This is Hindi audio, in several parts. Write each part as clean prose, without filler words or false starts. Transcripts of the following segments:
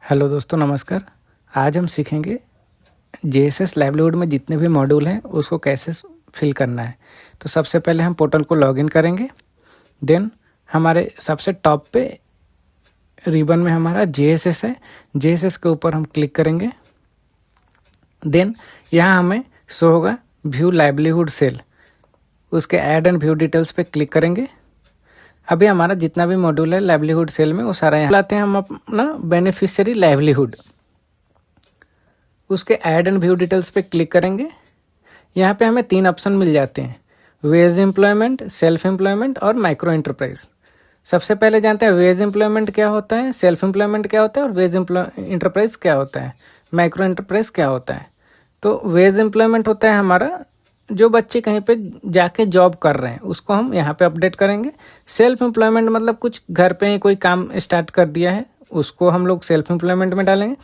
हेलो दोस्तों, नमस्कार। आज हम सीखेंगे जेएसएस लाइवलीहुड में जितने भी मॉड्यूल हैं उसको कैसे फिल करना है। तो सबसे पहले हम पोर्टल को लॉगिन करेंगे। देन हमारे सबसे टॉप पे रिबन में हमारा जेएसएस है। जेएसएस के ऊपर हम क्लिक करेंगे। देन यहाँ हमें शो होगा व्यू लाइवलीहुड सेल। उसके ऐड एंड व्यू डिटेल्स पे क्लिक करेंगे। अभी हमारा जितना भी मॉड्यूल है लाइवलीहुड सेल में वो सारा यहाँ लाते हैं हम अपना बेनिफिशियरी लाइवलीहुड। उसके ऐड एंड व्यू डिटेल्स पे क्लिक करेंगे। यहाँ पे हमें 3 ऑप्शन मिल जाते हैं, वेज एम्प्लॉयमेंट, सेल्फ एम्प्लॉयमेंट और माइक्रो एंटरप्राइज। सबसे पहले जानते हैं वेज एम्प्लॉयमेंट क्या होता है, सेल्फ एम्प्लॉयमेंट क्या होता है और वेज एंटरप्राइज क्या होता है, माइक्रो एंटरप्राइज क्या होता है। तो वेज एम्प्लॉयमेंट होता है हमारा जो बच्चे कहीं पे जाके जॉब कर रहे हैं उसको हम यहाँ पे अपडेट करेंगे। सेल्फ एम्प्लॉयमेंट मतलब कुछ घर पे ही कोई काम स्टार्ट कर दिया है उसको हम लोग सेल्फ एम्प्लॉयमेंट में डालेंगे।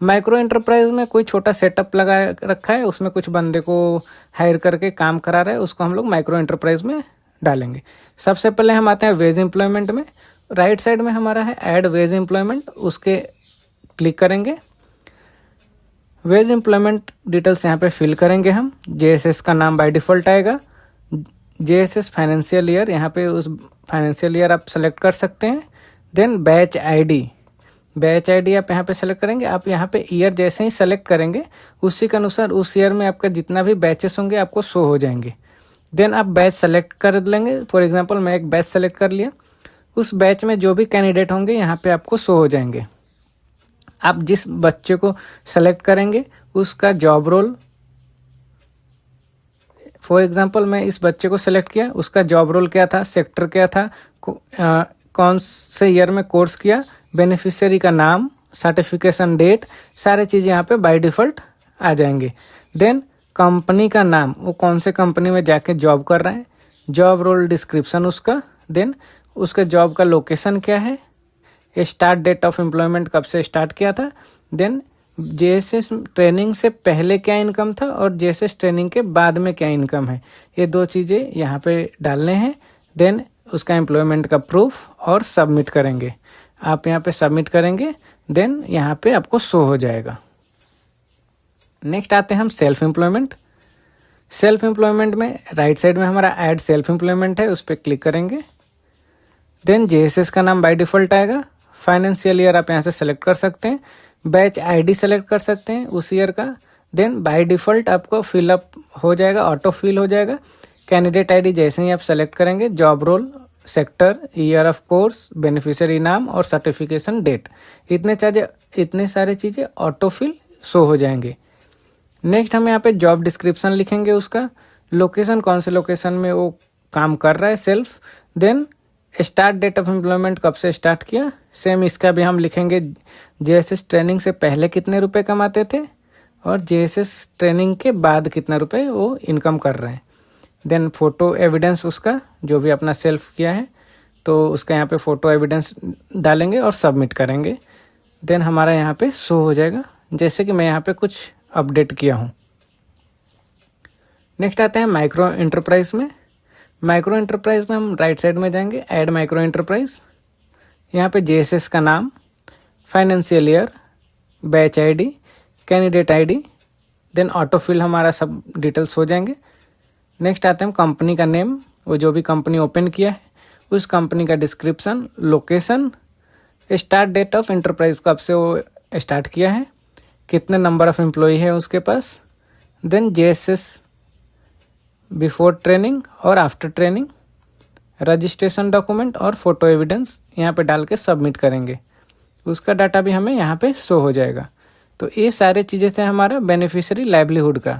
माइक्रो एंटरप्राइज में कोई छोटा सेटअप लगा रखा है, उसमें कुछ बंदे को हायर करके काम करा रहा है, उसको हम लोग माइक्रो एंटरप्राइज में डालेंगे। सबसे पहले हम आते हैं वेज एम्प्लॉयमेंट में। राइट साइड में हमारा है ऐड वेज एम्प्लॉयमेंट, उसके क्लिक करेंगे। वेज एम्प्लॉयमेंट डिटेल्स यहाँ पे फिल करेंगे हम। जेएसएस का नाम बाय डिफ़ॉल्ट आएगा, जेएसएस फाइनेंशियल ईयर, यहाँ पे उस फाइनेंशियल ईयर आप सेलेक्ट कर सकते हैं। देन बैच आईडी आप यहाँ पे सेलेक्ट करेंगे। आप यहाँ पे ईयर जैसे ही सेलेक्ट करेंगे उसी के अनुसार उस ईयर में आपका जितना भी बैचेस होंगे आपको शो हो जाएंगे। देन आप बैच सेलेक्ट कर लेंगे। फॉर एग्जांपल मैं एक बैच सेलेक्ट कर लिया, उस बैच में जो भी कैंडिडेट होंगे यहाँ पे आपको शो हो जाएंगे। आप जिस बच्चे को सेलेक्ट करेंगे उसका जॉब रोल, फॉर एग्जांपल मैं इस बच्चे को सेलेक्ट किया, उसका जॉब रोल क्या था, सेक्टर क्या था, कौन से ईयर में कोर्स किया, बेनिफिशियरी का नाम, सर्टिफिकेशन डेट, सारे चीज़ यहाँ पे बाय डिफ़ॉल्ट आ जाएंगे। देन कंपनी का नाम, वो कौन से कंपनी में जाके जॉब कर रहा है, जॉब रोल डिस्क्रिप्शन उसका, देन उसका जॉब का लोकेशन क्या है, स्टार्ट डेट ऑफ एम्प्लॉयमेंट कब से स्टार्ट किया था, देन जेएसएस ट्रेनिंग से पहले क्या इनकम था और जेएसएस ट्रेनिंग के बाद में क्या इनकम है, ये 2 चीज़ें यहाँ पे डालने हैं। देन उसका एम्प्लॉयमेंट का प्रूफ और सबमिट करेंगे। आप यहाँ पे सबमिट करेंगे, देन यहाँ पे आपको शो हो जाएगा। नेक्स्ट आते हैं हम सेल्फ एम्प्लॉयमेंट। सेल्फ एम्प्लॉयमेंट में राइट साइड में हमारा ऐड सेल्फ एम्प्लॉयमेंट है, उस पर क्लिक करेंगे। देन जेएसएस का नाम बाय डिफ़ॉल्ट आएगा। फाइनेंशियल ईयर आप यहाँ से सेलेक्ट कर सकते हैं, बैच आईडी सेलेक्ट कर सकते हैं उस ईयर का। देन बाय डिफ़ॉल्ट आपको फिलअप हो जाएगा, ऑटो फिल हो जाएगा। कैंडिडेट आईडी जैसे ही आप सेलेक्ट करेंगे, job role, sector, year of course, beneficiary नाम और सर्टिफिकेशन डेट, इतने सारे चीज़ें ऑटो फिल शो हो जाएंगे। नेक्स्ट हम यहाँ पे जॉब डिस्क्रिप्शन लिखेंगे, उसका लोकेशन, कौन से लोकेशन में वो काम कर रहा है self. Then start date of employment कब से स्टार्ट किया, सेम इसका भी हम लिखेंगे। जेएसएस ट्रेनिंग से पहले कितने रुपए कमाते थे और जेएसएस ट्रेनिंग के बाद कितना रुपए वो इनकम कर रहे हैं। देन फोटो एविडेंस उसका जो भी अपना सेल्फ किया है तो उसका यहाँ पे फोटो एविडेंस डालेंगे और सबमिट करेंगे। देन हमारा यहाँ पे शो हो जाएगा, जैसे कि मैं यहाँ पे कुछ अपडेट किया हूँ। नेक्स्ट आते हैं माइक्रो एंटरप्राइज में। माइक्रो एंटरप्राइज में हम राइट साइड में जाएंगे, ऐड माइक्रो एंटरप्राइज। यहाँ पे जेएसएस का नाम, financial year, batch ID, candidate ID, then auto fill हमारा सब डिटेल्स हो जाएंगे। नेक्स्ट आते हैं कंपनी का नेम, वो जो भी कंपनी ओपन किया है उस कंपनी का description, location, start date of enterprise कब से वो स्टार्ट किया है, कितने नंबर ऑफ एम्प्लॉय है उसके पास, देन जेएसएस बिफोर ट्रेनिंग और आफ्टर ट्रेनिंग, रजिस्ट्रेशन डॉक्यूमेंट और फोटो एविडेंस यहाँ पे डाल के सबमिट करेंगे। उसका डाटा भी हमें यहाँ पे शो हो जाएगा। तो ये सारे चीज़ें थे हमारा बेनिफिशियरी लाइवलीहुड का।